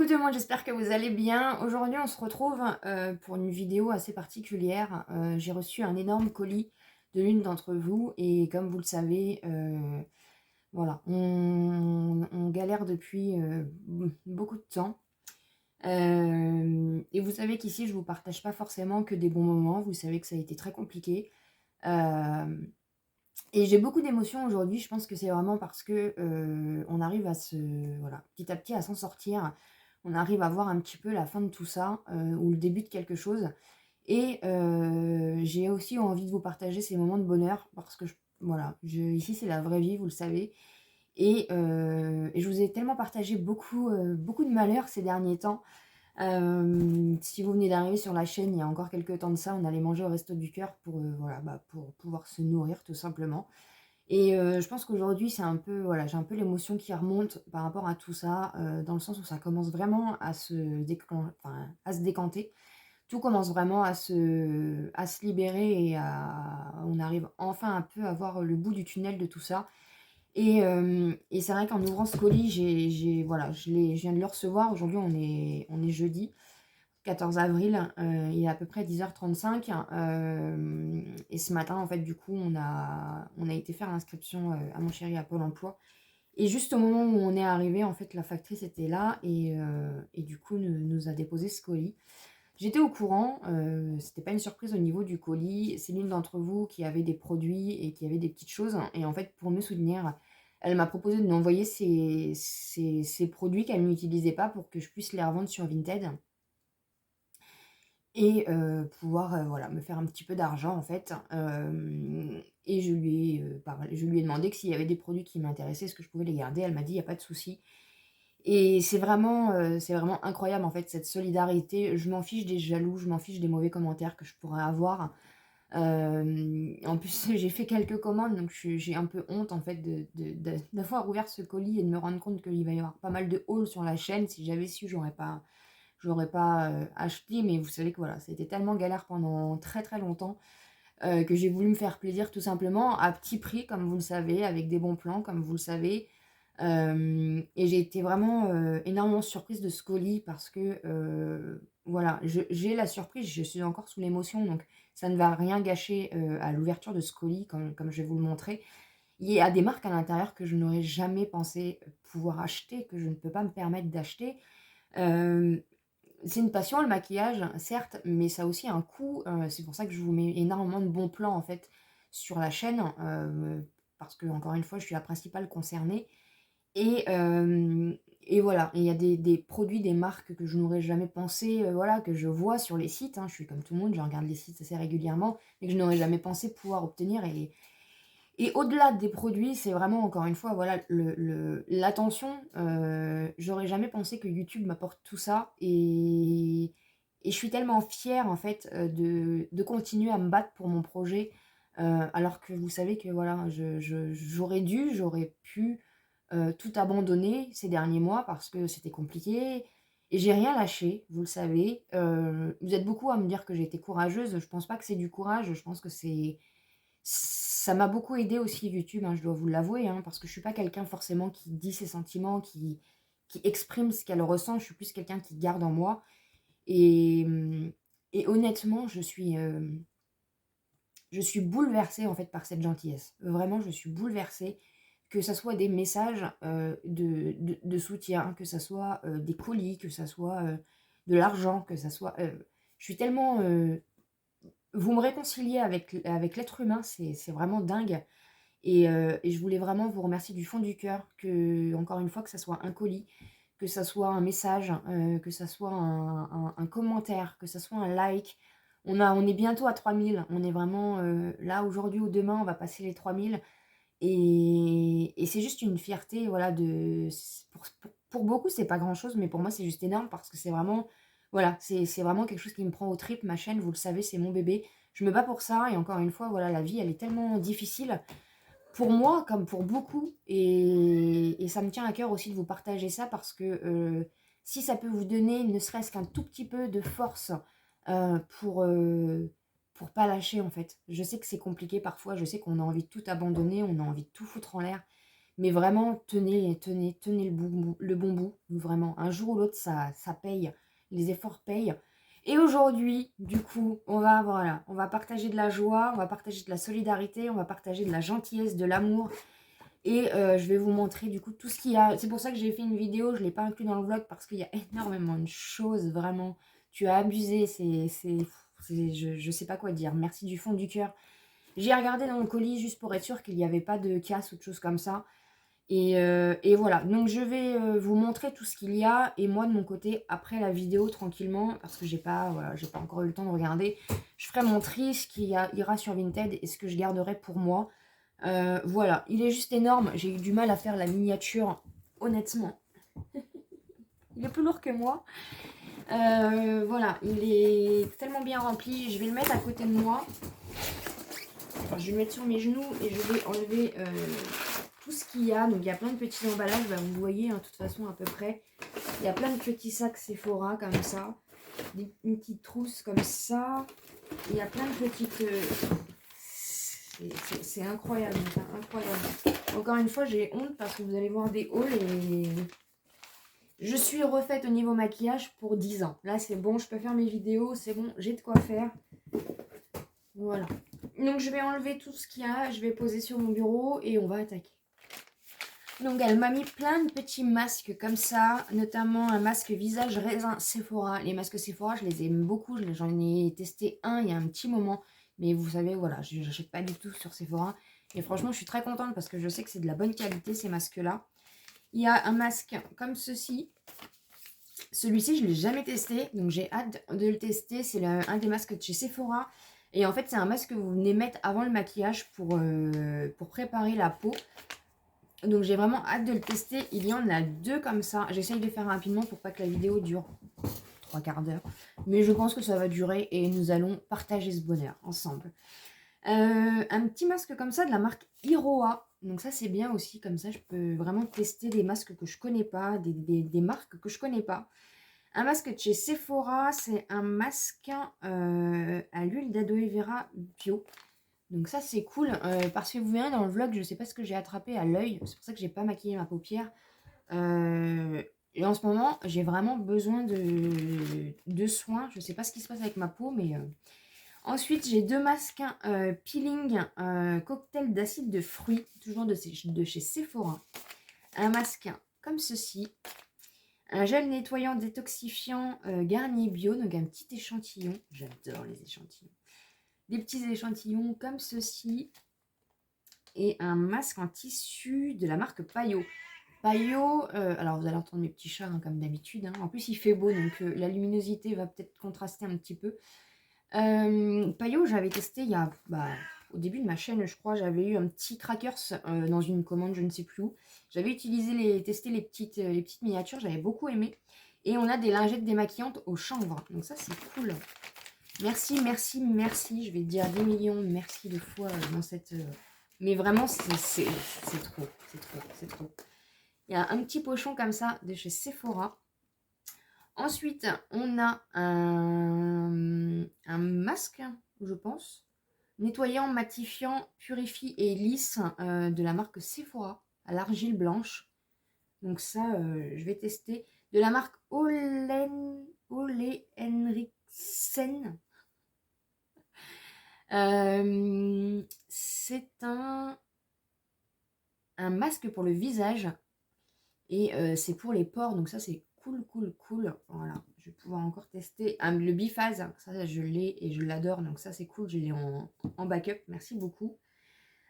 Coucou tout le monde, j'espère que vous allez bien. Aujourd'hui, on se retrouve pour une vidéo assez particulière. J'ai reçu un énorme colis de l'une d'entre vous et comme vous le savez, voilà, on galère depuis beaucoup de temps. Et vous savez qu'ici, je vous partage pas forcément que des bons moments. Vous savez que ça a été très compliqué. Euh, et j'ai beaucoup d'émotions aujourd'hui. Je pense que c'est vraiment parce que on arrive à voilà, petit à petit à s'en sortir. On arrive à voir un petit peu la fin de tout ça, ou le début de quelque chose. Et j'ai aussi envie de vous partager ces moments de bonheur parce que voilà, ici c'est la vraie vie, vous le savez. Et je vous ai tellement partagé beaucoup de malheurs ces derniers temps. Si vous venez d'arriver sur la chaîne, il y a encore quelques temps de ça, on allait manger au Resto du Cœur pour, voilà, pour pouvoir se nourrir tout simplement. Et je pense qu'aujourd'hui, c'est un peu, voilà, j'ai un peu l'émotion qui remonte par rapport à tout ça, dans le sens où ça commence vraiment à se décanter. Tout commence vraiment à se libérer et on arrive enfin un peu à voir le bout du tunnel de tout ça. Et c'est vrai qu'en ouvrant ce colis, voilà, je viens de le recevoir. Aujourd'hui, on est jeudi. 14 avril, il est à peu près 10h35. Et ce matin, en fait, du coup, on a été faire l'inscription à mon chéri à Pôle emploi. Et juste au moment où on est arrivé, en fait, la factrice était là et du coup, nous a déposé ce colis. J'étais au courant, c'était pas une surprise au niveau du colis. C'est l'une d'entre vous qui avait des produits et qui avait des petites choses. Et en fait, pour me soutenir, elle m'a proposé de m'envoyer ces produits qu'elle n'utilisait pas pour que je puisse les revendre sur Vinted et pouvoir, voilà, me faire un petit peu d'argent en fait. Et je lui ai demandé que s'il y avait des produits qui m'intéressaient, est-ce que je pouvais les garder? Elle m'a dit: «Il y a pas de souci». Et c'est vraiment incroyable en fait cette solidarité. Je m'en fiche des jaloux, je m'en fiche des mauvais commentaires que je pourrais avoir. En plus, j'ai fait quelques commandes, donc j'ai un peu honte en fait d'avoir ouvert ce colis et de me rendre compte qu'il va y avoir pas mal de hauls sur la chaîne. Si j'avais su, j'aurais pas acheté, mais vous savez que voilà, ça a été tellement galère pendant très, très longtemps, que j'ai voulu me faire plaisir tout simplement à petit prix, comme vous le savez, avec des bons plans, comme vous le savez. Et j'ai été vraiment, énormément surprise de ce colis parce que, voilà, j'ai la surprise, je suis encore sous l'émotion, donc ça ne va rien gâcher, à l'ouverture de ce colis comme je vais vous le montrer. Il y a des marques à l'intérieur que je n'aurais jamais pensé pouvoir acheter, que je ne peux pas me permettre d'acheter. Hem c'est une passion le maquillage, certes, mais ça a aussi un coût, c'est pour ça que je vous mets énormément de bons plans, en fait, sur la chaîne, parce que encore une fois, je suis la principale concernée et voilà. Et il y a des produits, des marques que je n'aurais jamais pensé, voilà, que je vois sur les sites, hein. Je suis comme tout le monde, je regarde les sites assez régulièrement, mais que je n'aurais jamais pensé pouvoir obtenir et au-delà des produits, c'est vraiment encore une fois, voilà, l'attention, j'aurais jamais pensé que YouTube m'apporte tout ça et je suis tellement fière en fait, de continuer à me battre pour mon projet, alors que vous savez que voilà, j'aurais pu, tout abandonner ces derniers mois parce que c'était compliqué et j'ai rien lâché, vous le savez. Vous êtes beaucoup à me dire que j'ai été courageuse, je pense pas que c'est du courage, je pense que ça m'a beaucoup aidée aussi YouTube, hein, je dois vous l'avouer, hein, parce que je suis pas quelqu'un forcément qui dit ses sentiments, qui exprime ce qu'elle ressent. Je suis plus quelqu'un qui garde en moi et et honnêtement, je suis bouleversée, en fait, par cette gentillesse. Vraiment, je suis bouleversée, que ça soit des messages, de soutien, que ça soit, des colis, que ça soit, de l'argent, que ça soit, je suis tellement, vous me réconciliez avec l'être humain, c'est vraiment dingue et je voulais vraiment vous remercier du fond du cœur que encore une fois, que ça soit un colis, que ça soit un message, que ça soit un commentaire, que ça soit un like. On est bientôt à 3000. On est vraiment, là aujourd'hui ou demain, on va passer les 3000 et c'est juste une fierté, voilà, pour beaucoup, c'est pas grand-chose, mais pour moi, c'est juste énorme parce que c'est vraiment, voilà, c'est vraiment quelque chose qui me prend aux tripes. Ma chaîne, vous le savez, c'est mon bébé. Je me bats pour ça et encore une fois, voilà, la vie, elle est tellement difficile pour moi comme pour beaucoup et ça me tient à cœur aussi de vous partager ça parce que, si ça peut vous donner ne serait-ce qu'un tout petit peu de force, heu, pour, heu, pour pas lâcher en fait. Je sais que c'est compliqué parfois, je sais qu'on a envie de tout abandonner, on a envie de tout foutre en l'air Mais vraiment, tenez le bon bout, vraiment. Un jour ou l'autre, ça paye, les efforts payent. Et aujourd'hui, du coup, voilà, on va partager de la joie, on va partager de la solidarité, on va partager de la gentillesse, de l'amour. Et je vais vous montrer du coup tout ce qu'il y a. C'est pour ça que j'ai fait une vidéo, je ne l'ai pas inclus dans le vlog parce qu'il y a énormément de choses, vraiment. Tu as abusé, je ne sais pas quoi dire. Merci du fond du cœur. J'ai regardé dans le colis juste pour être sûr qu'il n'y avait pas de casse ou de choses comme ça. Et voilà, donc je vais vous montrer tout ce qu'il y a. Et moi de mon côté, après la vidéo, tranquillement, parce que voilà, j'ai pas encore eu le temps de regarder, je ferai mon tri, ce qui ira sur Vinted et ce que je garderai pour moi. Voilà, il est juste énorme. J'ai eu du mal à faire la miniature, honnêtement. Il est plus lourd que moi. Voilà, il est tellement bien rempli. Je vais le mettre à côté de moi. Enfin, je vais le mettre sur mes genoux et je vais enlever tout ce qu'il y a. Donc il y a plein de petits emballages. Bah, vous voyez, hein, de toute façon, à peu près. Il y a plein de petits sacs Sephora comme ça. Une petite trousse comme ça. Il y a plein de petites... c'est incroyable, incroyable. Encore une fois, j'ai honte parce que vous allez voir des hauls et je suis refaite au niveau maquillage pour 10 ans. Là, c'est bon, je peux faire mes vidéos, c'est bon, j'ai de quoi faire. Voilà. Donc, je vais enlever tout ce qu'il y a, je vais poser sur mon bureau et on va attaquer. Donc, elle m'a mis plein de petits masques comme ça, notamment un masque visage raisin Sephora. Les masques Sephora, je les aime beaucoup, j'en ai testé un il y a un petit moment. Mais vous savez, voilà, je n'achète pas du tout sur Sephora. Et franchement, je suis très contente parce que je sais que c'est de la bonne qualité, ces masques-là. Il y a un masque comme ceci. Celui-ci, je ne l'ai jamais testé, donc j'ai hâte de le tester. C'est un des masques de chez Sephora. Et en fait, c'est un masque que vous venez mettre avant le maquillage pour préparer la peau. Donc j'ai vraiment hâte de le tester. Il y en a 2 comme ça. J'essaye de faire rapidement pour pas que la vidéo dure 3 quarts d'heure. Mais je pense que ça va durer et nous allons partager ce bonheur ensemble. Un petit masque comme ça de la marque Iroha. Donc ça c'est bien aussi, comme ça je peux vraiment tester des masques que je connais pas, des marques que je connais pas. Un masque de chez Sephora, c'est un masque à l'huile d'aloe vera bio. Donc ça c'est cool, parce que vous verrez dans le vlog, je sais pas ce que j'ai attrapé à l'œil, c'est pour ça que j'ai pas maquillé ma paupière. Et en ce moment, j'ai vraiment besoin de soins, je sais pas ce qui se passe avec ma peau, mais... Ensuite, j'ai 2 masques peeling cocktail d'acide de fruits, toujours de chez Sephora. Un masque comme ceci. Un gel nettoyant détoxifiant Garnier Bio, donc un petit échantillon. J'adore les échantillons. Des petits échantillons comme ceci. Et un masque en tissu de la marque Payot. Payot, alors vous allez entendre mes petits chats hein, comme d'habitude. Hein. En plus, il fait beau, donc la luminosité va peut-être contraster un petit peu. Payot, j'avais testé il y a, au début de ma chaîne, je crois, j'avais eu un petit crackers dans une commande, je ne sais plus où. J'avais testé les petites miniatures, j'avais beaucoup aimé. Et on a des lingettes démaquillantes au chanvre, donc ça c'est cool. Merci, merci, merci, je vais te dire 10 millions merci de fois dans cette... Mais vraiment, c'est trop, c'est trop, c'est trop. Il y a un petit pochon comme ça de chez Sephora. Ensuite, on a un masque, je pense, nettoyant, matifiant, purifie et lisse de la marque Sephora à l'argile blanche. Donc ça, je vais tester. De la marque Ole Henriksen. C'est un masque pour le visage et c'est pour les pores. Donc ça, c'est cool, cool, cool. Voilà, je vais pouvoir encore tester. Le biphase, ça je l'ai et je l'adore. Donc ça, c'est cool. Je l'ai en backup. Merci beaucoup.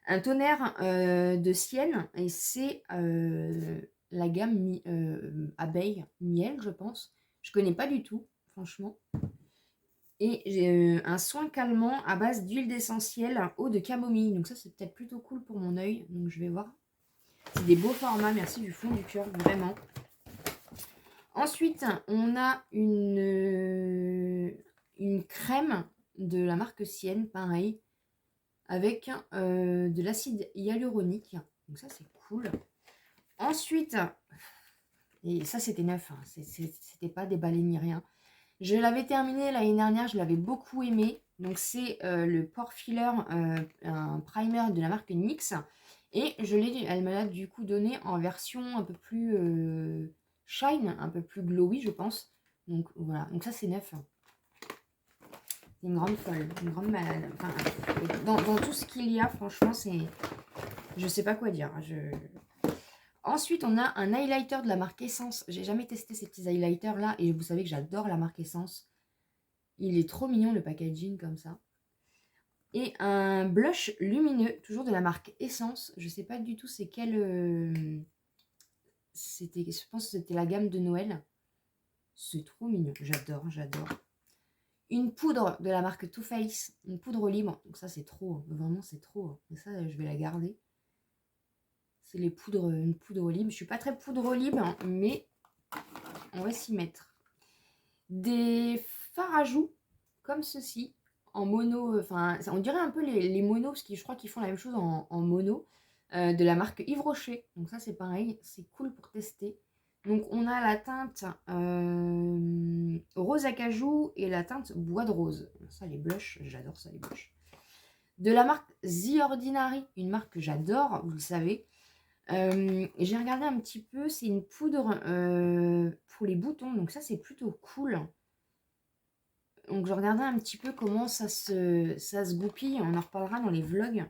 Un tonnerre de Sienne et c'est la gamme abeille, miel, je pense. Je connais pas du tout, franchement. Et j'ai un soin calmant à base d'huile d'essentiel, eau de camomille. Donc ça, c'est peut-être plutôt cool pour mon œil. Donc je vais voir. C'est des beaux formats, merci du fond du cœur, vraiment. Ensuite, on a une crème de la marque Sienne, pareil, avec de l'acide hyaluronique. Donc ça, c'est cool. Ensuite, et ça, c'était neuf, hein, c'était pas déballé ni rien. Je l'avais terminé l'année dernière, je l'avais beaucoup aimé. Donc c'est le Pore Filler, un primer de la marque NYX. Et elle me l'a du coup donné en version un peu plus shine, un peu plus glowy, je pense. Donc voilà, donc ça c'est neuf. C'est une grande folle, une grande malade. Enfin, dans tout ce qu'il y a, franchement, c'est... Je sais pas quoi dire. Ensuite, on a un highlighter de la marque Essence. J'ai jamais testé ces petits highlighters là. Et vous savez que j'adore la marque Essence. Il est trop mignon le packaging comme ça. Et un blush lumineux, toujours de la marque Essence. Je sais pas du tout c'est quel... je pense que c'était la gamme de Noël. C'est trop mignon. J'adore, j'adore. Une poudre de la marque Too Faced. Une poudre libre. Donc ça, c'est trop. Vraiment, c'est trop. Et ça, je vais la garder. C'est une poudre libre. Je suis pas très poudre libre, mais on va s'y mettre. Des fards à joues, comme ceci, en mono. Enfin, on dirait un peu les monos, parce que je crois qu'ils font la même chose en mono, de la marque Yves Rocher. Donc ça, c'est pareil. C'est cool pour tester. Donc on a la teinte rose acajou et la teinte bois de rose. Ça, les blushs, j'adore ça, les blushs. De la marque The Ordinary, une marque que j'adore, vous le savez. J'ai regardé un petit peu, c'est une poudre pour les boutons, donc ça c'est plutôt cool. Donc je regardais un petit peu comment ça se goupille, on en reparlera dans les vlogs.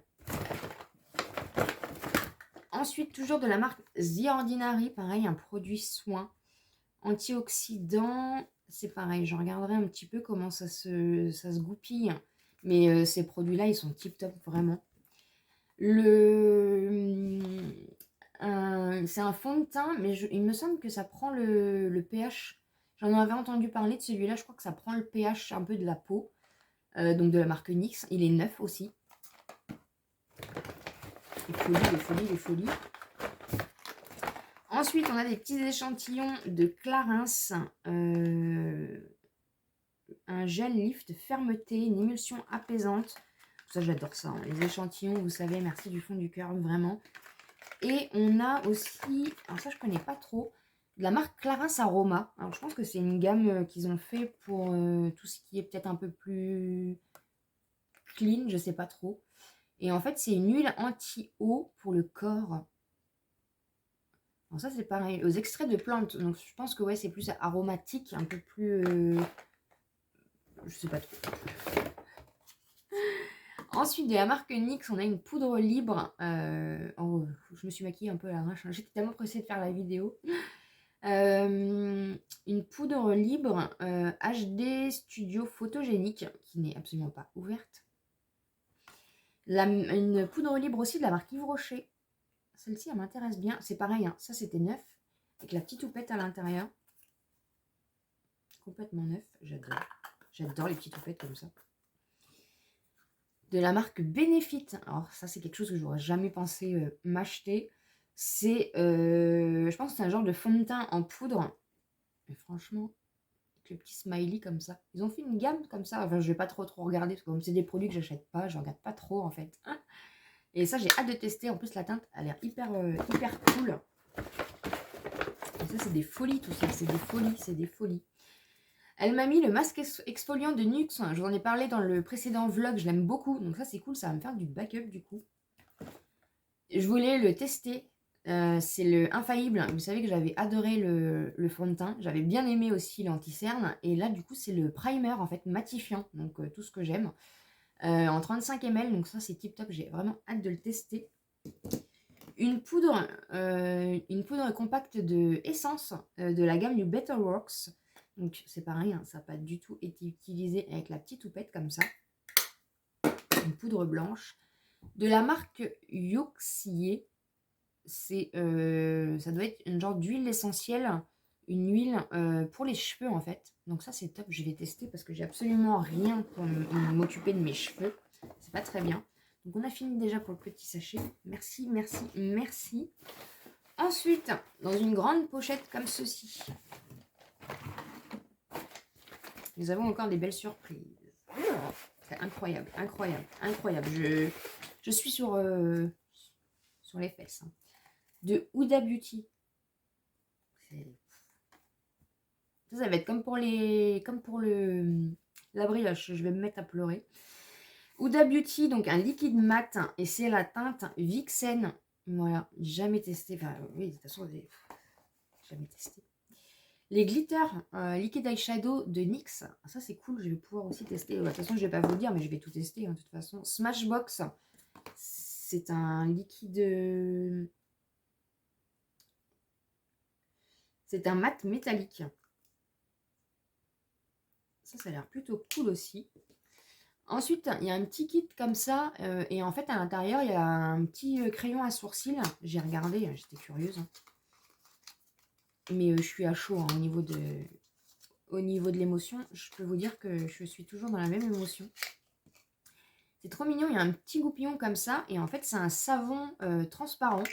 Ensuite, toujours de la marque The Ordinary, pareil, un produit soin antioxydant. C'est pareil, je regarderai un petit peu comment ça se goupille. Mais ces produits-là, ils sont tip top, vraiment. C'est un fond de teint, mais il me semble que ça prend le pH. J'en avais entendu parler de celui-là, je crois que ça prend le pH un peu de la peau. Donc de la marque NYX. Il est neuf aussi. Les folies. Ensuite, on a des petits échantillons de Clarins. Un gel lift fermeté, une émulsion apaisante. Ça, j'adore ça. Hein. Les échantillons, vous savez, merci du fond du cœur, vraiment. Et on a aussi, alors ça, je connais pas trop, de la marque Clarins Aroma. Alors, je pense que c'est une gamme qu'ils ont fait pour tout ce qui est peut-être un peu plus clean, je sais pas trop. Et en fait, c'est une huile anti-eau pour le corps. Alors ça, c'est pareil, aux extraits de plantes. Donc, je pense que ouais, c'est plus aromatique, un peu plus... je sais pas trop. Ensuite, de la marque NYX, on a une poudre libre. Je me suis maquillée un peu à l'arrache. J'étais tellement pressée de faire la vidéo. Une poudre libre HD Studio Photogénique, qui n'est absolument pas ouverte. Une poudre libre aussi de la marque Yves Rocher. Celle-ci, elle m'intéresse bien. C'est pareil, hein. Ça c'était neuf. Avec la petite houppette à l'intérieur. Complètement neuf. J'adore. J'adore les petites houpettes comme ça. De la marque Benefit. Alors ça, c'est quelque chose que je n'aurais jamais pensé m'acheter. C'est, je pense que c'est un genre de fond de teint en poudre. Et franchement, avec le petit smiley comme ça. Ils ont fait une gamme comme ça. Enfin, je vais pas trop regarder, parce que comme c'est des produits que j'achète pas, je regarde pas trop en fait. Hein. Et ça, j'ai hâte de tester. En plus, la teinte a l'air hyper cool. Et ça, c'est des folies tout ça. C'est des folies. Elle m'a mis le masque exfoliant de NYX. Je vous en ai parlé dans le précédent vlog. Je l'aime beaucoup. Donc ça, c'est cool. Ça va me faire du backup du coup. Je voulais le tester. C'est le Infaillible. Vous savez que j'avais adoré le fond de teint. J'avais bien aimé aussi l'anti-cerne. Et là, du coup, c'est le primer, en fait, matifiant. Donc, tout ce que j'aime. En 35 ml. Donc ça, c'est tip top. J'ai vraiment hâte de le tester. Une poudre compacte de essence de la gamme du Better Works. Donc, c'est pareil. Hein, ça n'a pas du tout été utilisé avec la petite houppette comme ça. Une poudre blanche. De la marque Yoxier. Ça doit être une genre d'huile essentielle, une huile pour les cheveux en fait. Donc ça c'est top, je vais tester parce que j'ai absolument rien pour m'occuper de mes cheveux. C'est pas très bien. Donc on a fini déjà pour le petit sachet. Merci, merci, merci. Ensuite, dans une grande pochette comme ceci, nous avons encore des belles surprises. C'est incroyable, incroyable, incroyable. Je suis sur les fesses. Hein. De Huda Beauty. Ça va être comme pour la brioche. Je vais me mettre à pleurer. Huda Beauty, donc un liquide mat. Et c'est la teinte Vixen. Voilà, jamais testé. Enfin, oui, de toute façon, jamais testé. Les glitters liquid eyeshadow de NYX. Ça, c'est cool. Je vais pouvoir aussi tester. De toute façon, je ne vais pas vous le dire, mais je vais tout tester. De toute façon, Smashbox, c'est un liquide. C'est un mat métallique. Ça a l'air plutôt cool aussi. Ensuite, il y a un petit kit comme ça. Et en fait, à l'intérieur, il y a un petit crayon à sourcils. J'ai regardé, j'étais curieuse. Mais je suis à chaud au niveau de l'émotion. Je peux vous dire que je suis toujours dans la même émotion. C'est trop mignon. Il y a un petit goupillon comme ça. Et en fait, c'est un savon transparent.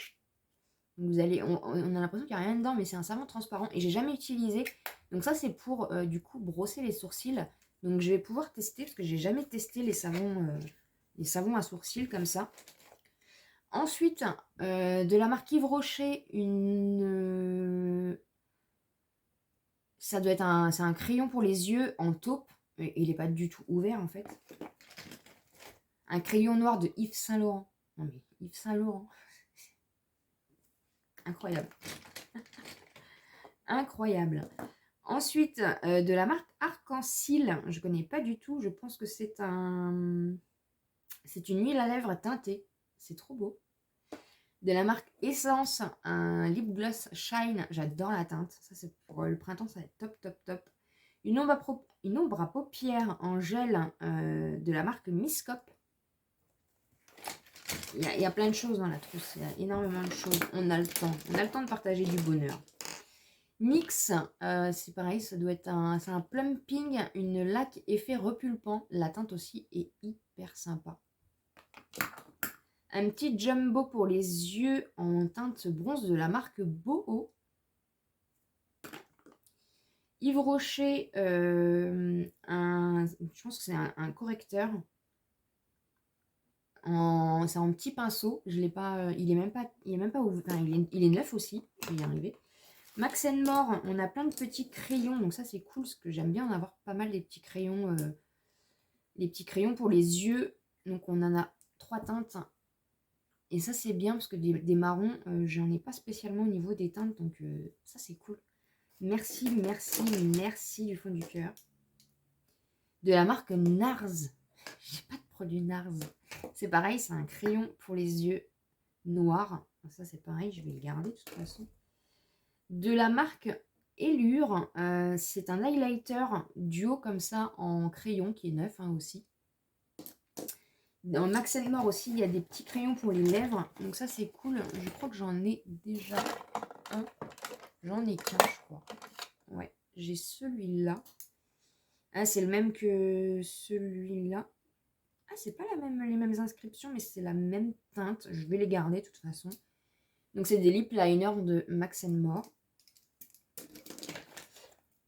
Donc vous allez, on a l'impression qu'il n'y a rien dedans, mais c'est un savon transparent. Et j'ai jamais utilisé. Donc ça, c'est pour du coup brosser les sourcils. Donc je vais pouvoir tester parce que j'ai jamais testé les savons à sourcils comme ça. Ensuite, de la marque Yves Rocher, ça doit être c'est un crayon pour les yeux en taupe. Et il n'est pas du tout ouvert en fait. Un crayon noir de Yves Saint Laurent. Non mais Yves Saint Laurent. Incroyable. Incroyable. Ensuite, de la marque Arc-en-Ciel. Je ne connais pas du tout. Je pense que c'est une huile à lèvres teintée. C'est trop beau. De la marque Essence, un lip gloss shine. J'adore la teinte. Ça, c'est pour le printemps, ça va être top, top, top. Une ombre à paupières en gel de la marque Miscop. Il y a plein de choses dans la trousse. Il y a énormément de choses. On a le temps. On a le temps de partager du bonheur. NYX, c'est pareil, ça doit être c'est un plumping, une laque effet repulpant. La teinte aussi est hyper sympa. Un petit jumbo pour les yeux en teinte bronze de la marque Boho. Yves Rocher, je pense que c'est un correcteur. C'est en petit pinceau. Je l'ai pas, il est même pas ouvert. Enfin, il est neuf aussi. Je vais y arriver. Max More, on a plein de petits crayons. Donc ça, c'est cool parce que j'aime bien en avoir pas mal des petits crayons. Les petits crayons pour les yeux. Donc on en a 3 teintes. Et ça, c'est bien parce que des marrons, j'en ai pas spécialement au niveau des teintes. Donc ça, c'est cool. Merci, merci, merci du fond du cœur. De la marque Nars. J'ai pas de produit Nars. C'est pareil, c'est un crayon pour les yeux noirs. Ça, c'est pareil, je vais le garder de toute façon. De la marque Allure, c'est un highlighter duo comme ça en crayon qui est neuf aussi. Dans Max More aussi, il y a des petits crayons pour les lèvres. Donc ça, c'est cool. Je crois que j'en ai déjà un. J'en ai qu'un, je crois. Ouais, j'ai celui-là. Ah, c'est le même que celui-là. Ah, c'est pas les mêmes inscriptions, mais c'est la même teinte. Je vais les garder de toute façon. Donc, c'est des lip liners de Max More.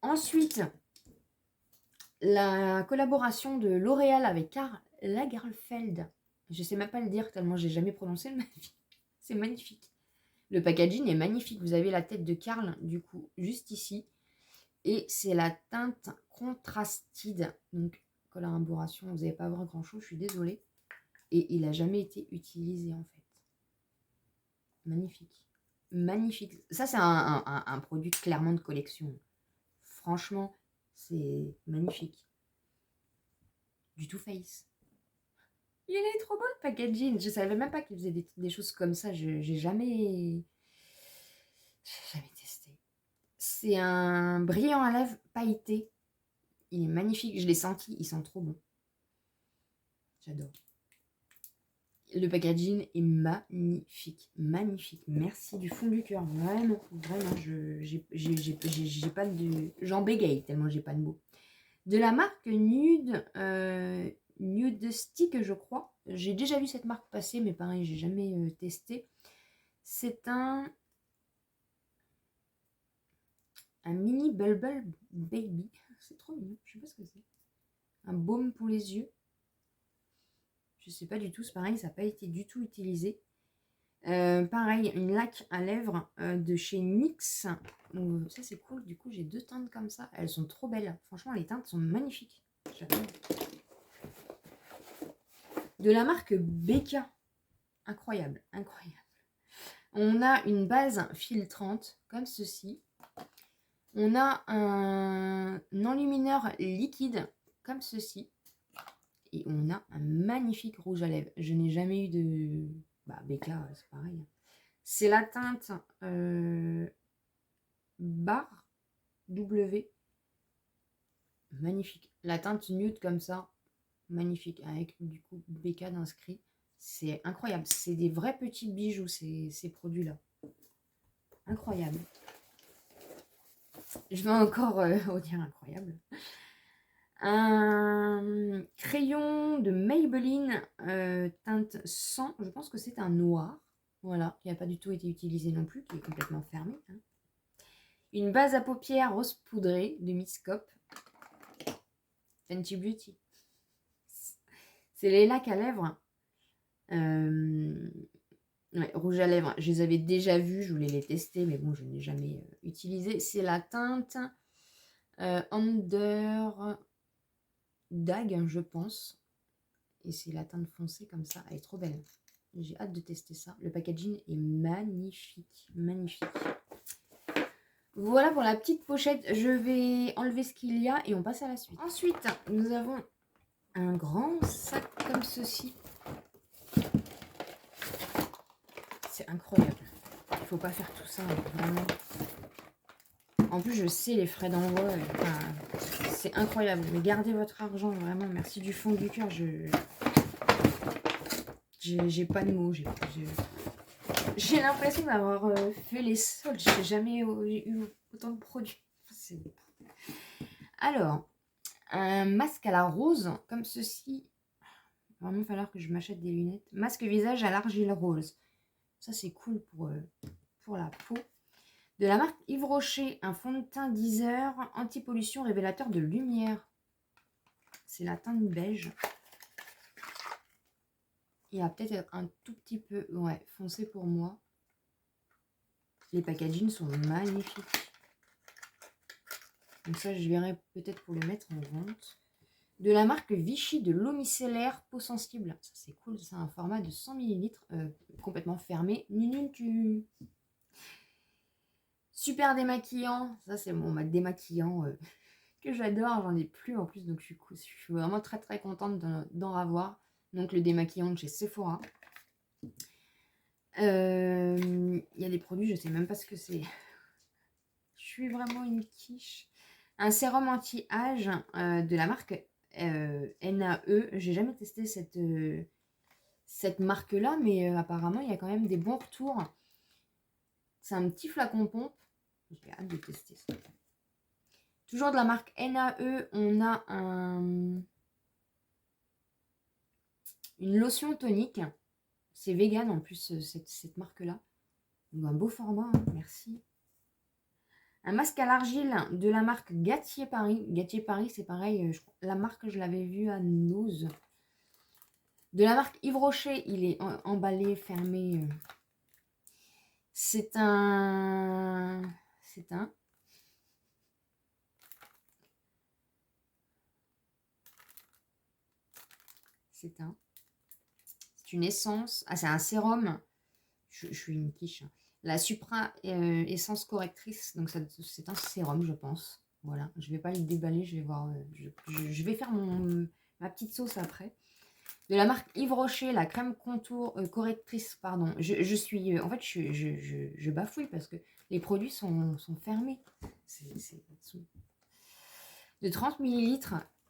Ensuite, la collaboration de L'Oréal avec Karl Lagerfeld. Je sais même pas le dire tellement j'ai jamais prononcé de ma vie. C'est magnifique. Le packaging est magnifique. Vous avez la tête de Karl, du coup, juste ici. Et c'est la teinte Contrasted. Donc, collaboration, vous n'allez pas voir grand chose, je suis désolée. Et il n'a jamais été utilisé, en fait. Magnifique. Magnifique. Ça, c'est un produit clairement de collection. Franchement, c'est magnifique. Du Too Faced. Il est trop beau le packaging. Je savais même pas qu'il faisait des choses comme ça. J'ai jamais testé. C'est un brillant à lèvres pailleté. Il est magnifique. Je l'ai senti. Il sent trop bon. J'adore. Le packaging est magnifique. Magnifique. Merci du fond du cœur. Vraiment, vraiment. J'ai pas de... J'en bégaye tellement j'ai pas de mots. De la marque Nude... Nude Stick, je crois. J'ai déjà vu cette marque passer, mais pareil, j'ai jamais testé. C'est un mini Bubble Baby. C'est trop mignon, je sais pas ce que c'est. Un baume pour les yeux. Je sais pas du tout, c'est pareil, ça n'a pas été du tout utilisé. Pareil, une laque à lèvres de chez NYX. Donc, ça c'est cool, du coup j'ai 2 teintes comme ça. Elles sont trop belles. Franchement, les teintes sont magnifiques. J'adore. De la marque Becca. Incroyable, incroyable. On a une base filtrante, comme ceci. On a un enlumineur liquide, comme ceci. Et on a un magnifique rouge à lèvres. Je n'ai jamais eu de... Bah, BK, c'est pareil. C'est la teinte Bar W. Magnifique. La teinte nude comme ça. Magnifique. Avec du coup BK d'inscrit. C'est incroyable. C'est des vrais petits bijoux, ces produits-là. Incroyable. Je vais encore dire incroyable. Un crayon de Maybelline teinte 100. Je pense que c'est un noir. Voilà, qui n'a pas du tout été utilisé non plus, qui est complètement fermé. Hein. Une base à paupières rose poudrée de Miss Cop. Fenty Beauty. C'est les lacs à lèvres. Ouais, rouge à lèvres. Je les avais déjà vus, je voulais les tester, mais bon, je n'ai jamais utilisé. C'est la teinte Under Dag, je pense. Et c'est la teinte foncée comme ça. Elle est trop belle. J'ai hâte de tester ça. Le packaging est magnifique. Magnifique. Voilà pour la petite pochette. Je vais enlever ce qu'il y a et on passe à la suite. Ensuite, nous avons un grand sac comme ceci. C'est incroyable. Il ne faut pas faire tout ça, vraiment. En plus, je sais les frais d'envoi. Enfin, c'est incroyable. Mais gardez votre argent, vraiment. Merci du fond du cœur. J'ai pas de mots. J'ai l'impression d'avoir fait les soldes. J'ai jamais eu autant de produits. Alors, un masque à la rose, comme ceci. Il va vraiment falloir que je m'achète des lunettes. Masque visage à l'argile rose. Ça, c'est cool pour la peau. De la marque Yves Rocher, un fond de teint 10 heures anti-pollution révélateur de lumière. C'est la teinte beige. Il va peut-être être un tout petit peu foncé pour moi. Les packagings sont magnifiques. Donc ça, je verrai peut-être pour le mettre en vente. De la marque Vichy de l'eau micellaire peau sensible. Ça, c'est cool. C'est un format de 100 ml complètement fermé. Nul, tu... Super démaquillant. Ça, c'est mon démaquillant que j'adore. J'en ai plus en plus. Donc, je suis vraiment très, très contente d'en avoir. Donc, le démaquillant de chez Sephora. Il y a des produits, je ne sais même pas ce que c'est. Je suis vraiment une quiche. Un sérum anti-âge de la marque NAE. J'ai jamais testé cette marque-là, mais apparemment, il y a quand même des bons retours. C'est un petit flacon pompe. J'ai hâte de tester ça. Toujours de la marque NAE, on a une lotion tonique. C'est vegan en plus, cette marque-là. Donc un beau format, hein, merci. Un masque à l'argile de la marque Gatier Paris. Gatier Paris, c'est pareil, la marque, je l'avais vue à Nose. De la marque Yves Rocher, il est emballé, fermé. C'est un... C'est une essence. Ah, c'est un sérum. Je suis une quiche. La Supra essence correctrice. Donc, c'est un sérum, je pense. Voilà. Je ne vais pas le déballer. Je vais voir. Je vais faire ma petite sauce après. De la marque Yves Rocher, la crème contour correctrice. Pardon. Je suis. En fait, je bafouille parce que les produits sont fermés. De 30 ml.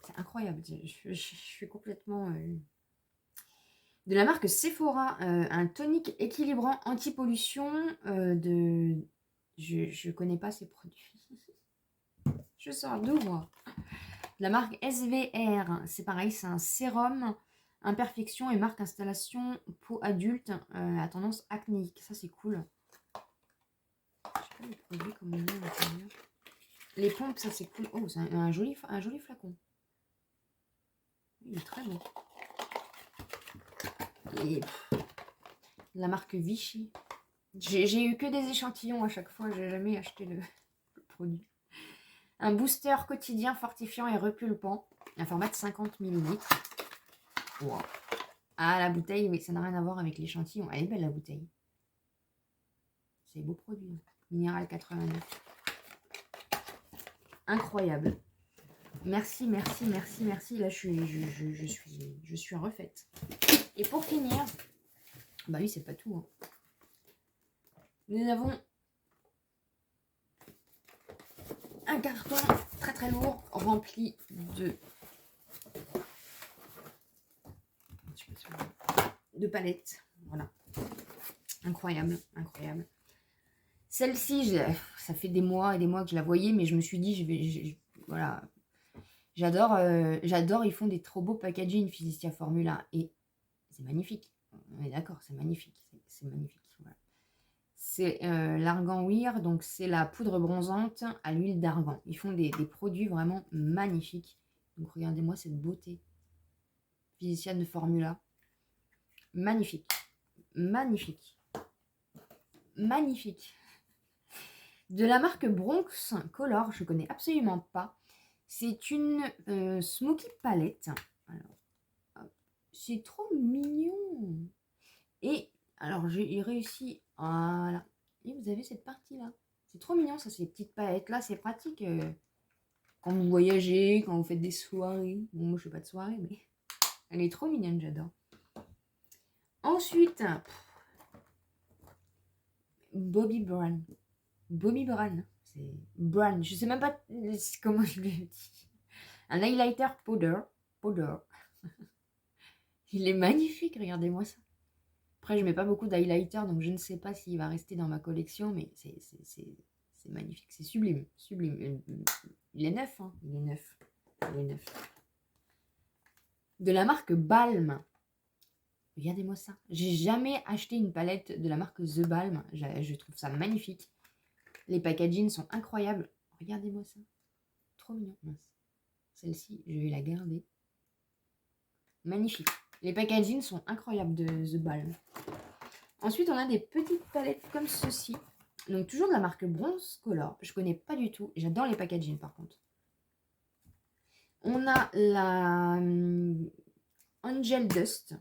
C'est incroyable. Je suis complètement... De la marque Sephora, un tonique équilibrant anti-pollution de... Je ne connais pas ces produits. Je sors d'où, moi? De la marque SVR, c'est pareil, c'est un sérum imperfection et marque installation peau adulte à tendance acnéique. Ça, c'est cool. Je sais pas les produits comme on dit à l'intérieur. Les pompes, ça, c'est cool. Oh, c'est un joli flacon. Il est très beau. Et la marque Vichy. J'ai eu que des échantillons à chaque fois, j'ai jamais acheté le produit. Un booster quotidien fortifiant et repulpant, un format de 50 ml. Wow. Ah, la bouteille, oui, ça n'a rien à voir avec l'échantillon. Elle est belle, la bouteille. des beaux produits. Hein. Minéral 89. Incroyable. Merci, merci, merci, merci. Là, je suis refaite. Et pour finir, bah oui, c'est pas tout. Hein. Nous avons un carton très très lourd rempli de palettes. Voilà. Incroyable, incroyable. Celle-ci, ça fait des mois et des mois que je la voyais, mais je me suis dit, voilà. J'adore, ils font des trop beaux packaging Philistia Formula et c'est magnifique. On est d'accord, c'est magnifique. C'est magnifique. Voilà. C'est l'argan weir, donc c'est la poudre bronzante à l'huile d'argan. Ils font des produits vraiment magnifiques. Donc regardez-moi cette beauté. Philistia de Formula. Magnifique. Magnifique. Magnifique. De la marque Bronx Color, je ne connais absolument pas. C'est une Smoky Palette. Alors, c'est trop mignon. Et alors, j'ai réussi. Voilà. Et vous avez cette partie-là. C'est trop mignon, ça, ces petites palettes-là. C'est pratique quand vous voyagez, quand vous faites des soirées. Bon, moi, je ne fais pas de soirée, mais elle est trop mignonne, j'adore. Ensuite, Bobbi Brown. Bobbi Brown. C'est Brown. Je ne sais même pas comment je le dis. Un highlighter powder. Il est magnifique, regardez-moi ça. Après, je mets pas beaucoup d'highlighter, donc je ne sais pas s'il va rester dans ma collection, mais c'est magnifique, c'est sublime, sublime. Il est neuf, hein, il est neuf. De la marque Balm. Regardez-moi ça. J'ai jamais acheté une palette de la marque The Balm. Je trouve ça magnifique. Les packagings sont incroyables. Regardez-moi ça. Trop mignon. Celle-ci, je vais la garder. Magnifique. Les packagings sont incroyables de The Balm. Ensuite, on a des petites palettes comme ceci. Donc, toujours de la marque Bronze Color. Je ne connais pas du tout. J'adore les packagings, par contre. On a la Angel Dust.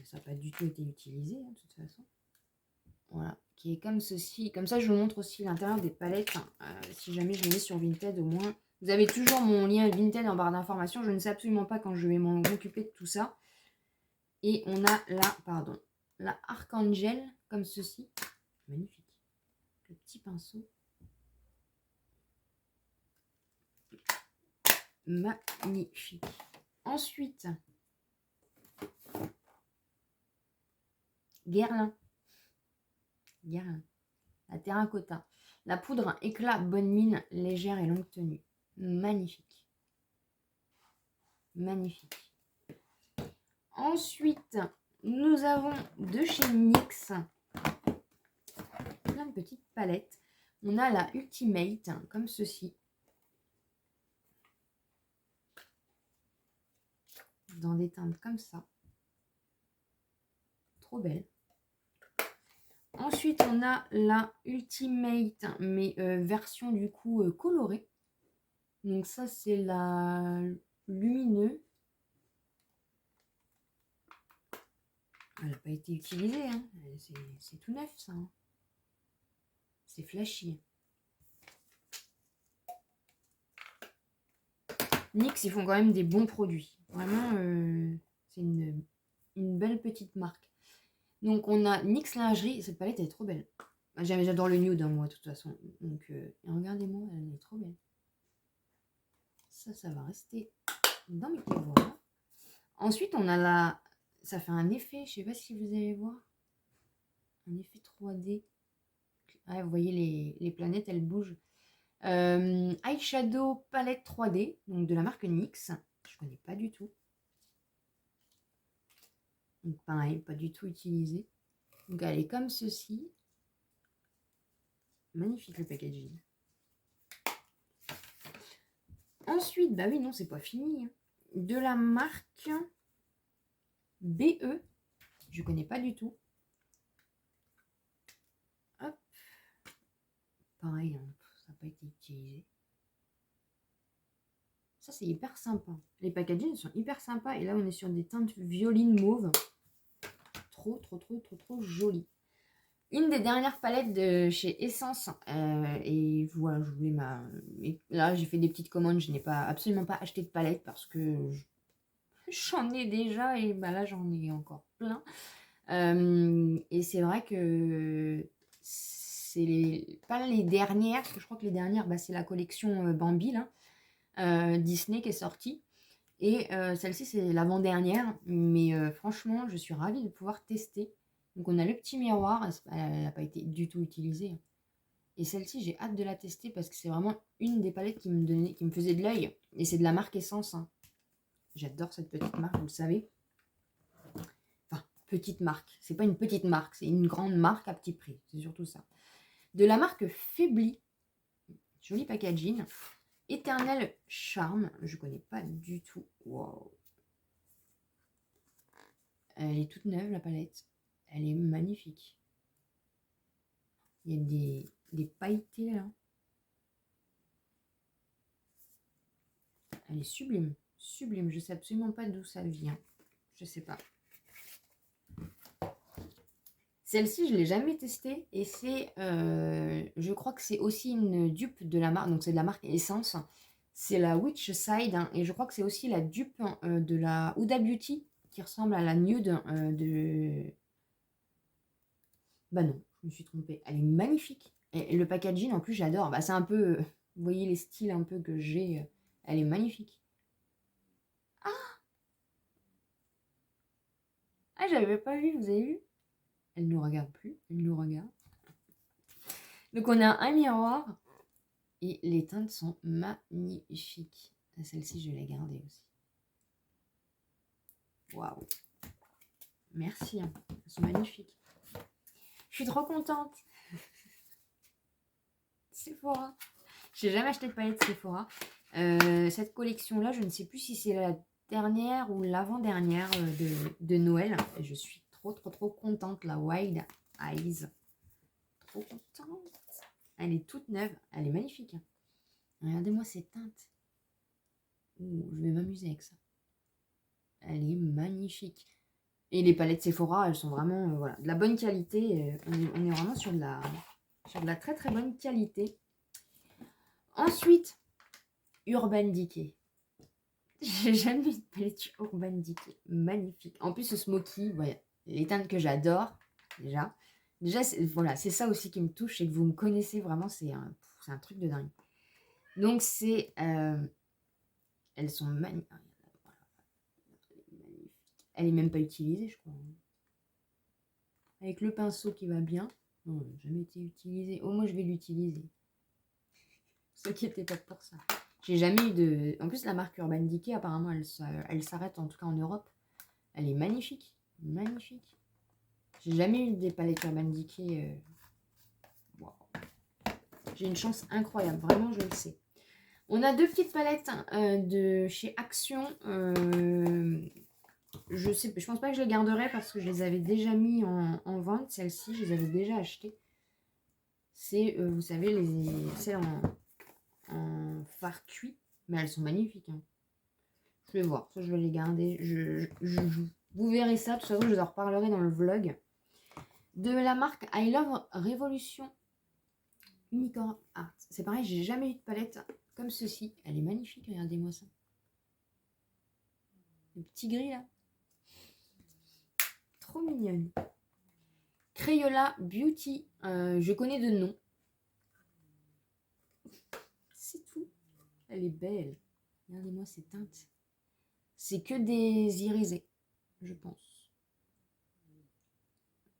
Ça n'a pas du tout été utilisé, hein, de toute façon. Voilà. Qui est comme ceci. Comme ça, je vous montre aussi l'intérieur des palettes. Si jamais je les mets sur Vinted, au moins. Vous avez toujours mon lien Vinted en barre d'informations. Je ne sais absolument pas quand je vais m'en occuper de tout ça. Et on a la Archangel, comme ceci. Magnifique. Le petit pinceau. Magnifique. Ensuite, Guerlain. La terracotta. La poudre éclat bonne mine, légère et longue tenue. Magnifique. Magnifique. Ensuite, nous avons de chez NYX plein de petites palettes. On a la Ultimate, comme ceci. Dans des teintes comme ça. Trop belle. Ensuite, on a la Ultimate, mais version du coup colorée. Donc ça, c'est la lumineux. Elle n'a pas été utilisée, hein. C'est tout neuf, ça. Hein. C'est flashy. NYX, ils font quand même des bons produits. Vraiment, c'est une belle petite marque. Donc, on a NYX Lingerie. Cette palette, elle est trop belle. J'adore le nude, hein, moi, de toute façon. Donc, regardez-moi, elle est trop belle. Ça va rester dans mes tiroirs. Ensuite, on a la... Ça fait un effet, je ne sais pas si vous allez voir. Un effet 3D. Ouais, vous voyez, les planètes, elles bougent. Eyeshadow palette 3D, donc de la marque NYX. Je ne connais pas du tout. Donc pareil, pas du tout utilisé. Donc elle est comme ceci. Magnifique le packaging. Ensuite, bah oui, non, c'est pas fini. Hein. De la marque BE. Je connais pas du tout. Hop. Pareil, hein, ça n'a pas été utilisé. Ça, c'est hyper sympa. Les packagings sont hyper sympas. Et là, on est sur des teintes violines mauve. Trop joli. Une des dernières palettes de chez Essence. Et voilà, je voulais et là, j'ai fait des petites commandes. Je n'ai absolument pas acheté de palette parce que j'en ai déjà et bah là, j'en ai encore plein. Et c'est vrai que c'est pas les dernières, parce que je crois que les dernières, bah, c'est la collection Bambi, là, Disney qui est sortie. Et celle-ci, c'est l'avant-dernière. Mais franchement, je suis ravie de pouvoir tester. Donc, on a le petit miroir. Elle n'a pas été du tout utilisée. Et celle-ci, j'ai hâte de la tester parce que c'est vraiment une des palettes qui me faisait de l'œil. Et c'est de la marque Essence, hein. J'adore cette petite marque, vous le savez. Enfin, petite marque. C'est pas une petite marque, c'est une grande marque à petit prix. C'est surtout ça. De la marque Febli. Joli packaging. Éternel Charme. Je connais pas du tout. Wow. Elle est toute neuve, la palette. Elle est magnifique. Il y a des pailletés là. Elle est sublime. Sublime. Je sais absolument pas d'où ça vient. Je sais pas. Celle-ci, je ne l'ai jamais testée. Et c'est, je crois que c'est aussi une dupe de la marque. Donc c'est de la marque Essence. C'est la Witch Side. Hein, et je crois que c'est aussi la dupe de la Huda Beauty. Qui ressemble à la nude de... Bah non, je me suis trompée. Elle est magnifique. Et le packaging, en plus, j'adore. Bah, c'est un peu... vous voyez les styles un peu que j'ai. Elle est magnifique. Ah, j'avais pas vu, vous avez vu? Elle ne nous regarde plus. Elle nous regarde. Donc, on a un miroir. Et les teintes sont magnifiques. Celle-ci, je l'ai gardée aussi. Waouh. Merci. Hein. Elles sont magnifiques. Je suis trop contente. Sephora. Je n'ai jamais acheté de palette Sephora. Cette collection-là, je ne sais plus si c'est la dernière ou l'avant-dernière de Noël. Et je suis trop contente. La Wild Eyes. Trop contente. Elle est toute neuve. Elle est magnifique. Hein. Regardez-moi ces teintes. Ouh, je vais m'amuser avec ça. Elle est magnifique. Et les palettes Sephora, elles sont vraiment voilà, de la bonne qualité. On est vraiment sur de la très bonne qualité. Ensuite, Urban Decay. J'ai jamais eu de palette Urban Decay. Magnifique. En plus, ce smoky, ouais, les teintes que j'adore, déjà. Déjà, voilà, c'est ça aussi qui me touche, c'est que vous me connaissez vraiment, c'est un truc de dingue. Donc, c'est... elles sont magnifiques. Elle est même pas utilisée, je crois. Avec le pinceau qui va bien. Non, jamais été utilisée. Au moins, je vais l'utiliser. Ne vous inquiétez pas pour ça. J'ai jamais eu de... En plus, la marque Urban Decay, apparemment, elle s'arrête, en tout cas en Europe. Elle est magnifique. Magnifique. J'ai jamais eu des palettes Urban Decay. Wow. J'ai une chance incroyable. Vraiment, je le sais. On a deux petites palettes de chez Action. Je pense pas que je les garderai parce que je les avais déjà mis en vente. Celles-ci, je les avais déjà achetées. C'est, vous savez, celles en fard cuit. Mais elles sont magnifiques. Hein. Je vais voir. Ça, je vais les garder. Vous verrez ça. De toute façon, je vous en reparlerai dans le vlog. De la marque I Love Revolution Unicorn Art. C'est pareil, j'ai jamais eu de palette comme ceci. Elle est magnifique. Regardez-moi ça. Le petit gris là. Trop mignonne. Crayola Beauty. Je connais de nom. C'est tout. Elle est belle. Regardez-moi ces teintes. C'est que des irisés, je pense.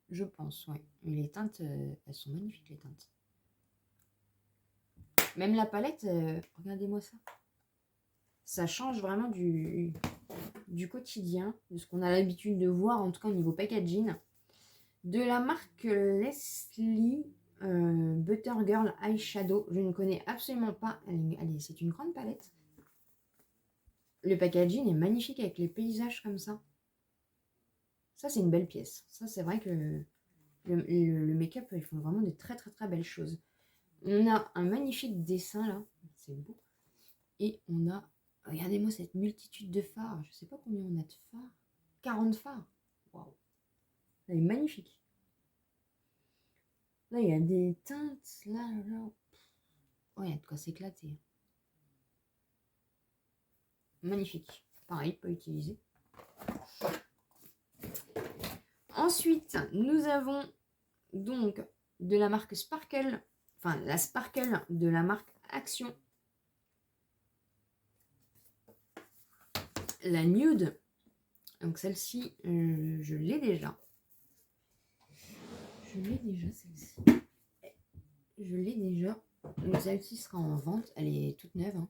Je pense, ouais. Mais les teintes, elles sont magnifiques, les teintes. Même la palette, regardez-moi ça. Ça change vraiment du quotidien, de ce qu'on a l'habitude de voir, en tout cas au niveau packaging. De la marque Leslie Butter Girl Eyeshadow. Je ne connais absolument pas. C'est une grande palette. Le packaging est magnifique avec les paysages comme ça. Ça, c'est une belle pièce. Ça, c'est vrai que le make-up, ils font vraiment de très belles choses. On a un magnifique dessin là. C'est beau. Et on a... Regardez-moi cette multitude de fards. Je ne sais pas combien on a de fards. 40 fards. Waouh. Elle est magnifique. Là, il y a des teintes, là. Oh, il y a de quoi s'éclater. Magnifique. Pareil, pas utilisé. Ensuite, nous avons donc de la marque Sparkle, enfin la Sparkle de la marque Action. La Nude. Donc celle-ci, je l'ai déjà. Je l'ai déjà, celle-ci. Je l'ai déjà. Donc celle-ci sera en vente. Elle est toute neuve. Hein.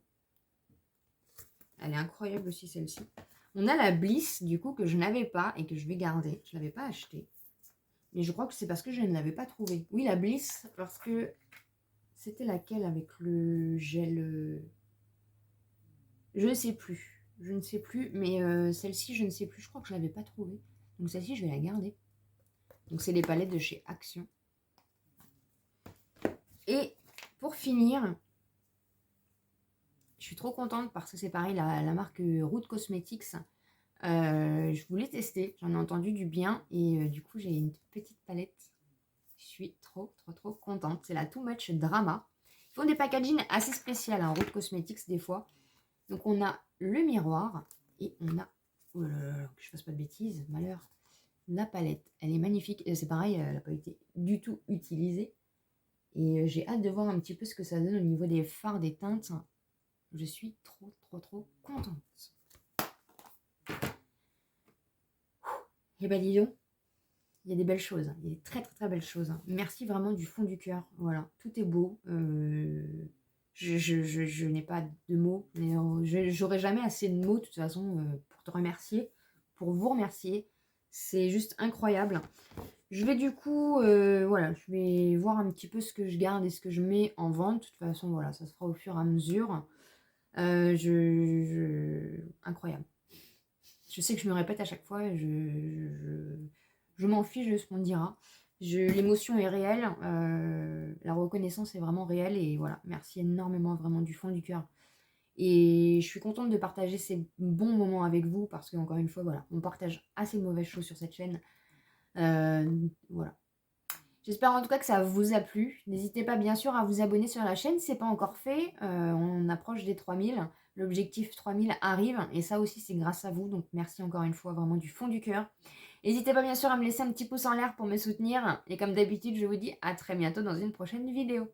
Elle est incroyable aussi, celle-ci. On a la Bliss, du coup, que je n'avais pas et que je vais garder. Je ne l'avais pas achetée. Mais je crois que c'est parce que je ne l'avais pas trouvée. Oui, la Bliss, parce que c'était laquelle avec le gel... Je ne sais plus. Je ne sais plus. Mais celle-ci, je ne sais plus. Je crois que je ne l'avais pas trouvée. Donc celle-ci, je vais la garder. Donc c'est les palettes de chez Action. Et pour finir, je suis trop contente parce que c'est pareil, la marque Root Cosmetics. Je voulais tester, j'en ai entendu du bien et du coup j'ai une petite palette. Je suis trop contente. C'est la Too Much Drama. Ils font des packaging assez spéciaux, hein, Root Cosmetics des fois. Donc on a le miroir et on a, oh là là, que je fasse pas de bêtises, malheur, la palette. Elle est magnifique. C'est pareil, elle n'a pas été du tout utilisée. Et j'ai hâte de voir un petit peu ce que ça donne au niveau des fards, des teintes. Je suis trop contente. Et bah dis donc, il y a des belles choses. Il y a des très belles choses. Merci vraiment du fond du cœur. Voilà, tout est beau. Je n'ai pas de mots. Mais j'aurai jamais assez de mots de toute façon pour te remercier, pour vous remercier. C'est juste incroyable. Je vais du coup, voilà, je vais voir un petit peu ce que je garde et ce que je mets en vente. De toute façon, voilà, ça se fera au fur et à mesure. Incroyable. Je sais que je me répète à chaque fois, je m'en fiche de ce qu'on dira. L'émotion est réelle, la reconnaissance est vraiment réelle et voilà, merci énormément vraiment du fond du cœur. Et je suis contente de partager ces bons moments avec vous parce qu'encore une fois, voilà, on partage assez de mauvaises choses sur cette chaîne. Voilà. J'espère en tout cas que ça vous a plu. N'hésitez pas bien sûr à vous abonner sur la chaîne si ce n'est pas encore fait. On approche des 3000. L'objectif 3000 arrive et ça aussi c'est grâce à vous. Donc merci encore une fois vraiment du fond du cœur. N'hésitez pas bien sûr à me laisser un petit pouce en l'air pour me soutenir. Et comme d'habitude je vous dis à très bientôt dans une prochaine vidéo.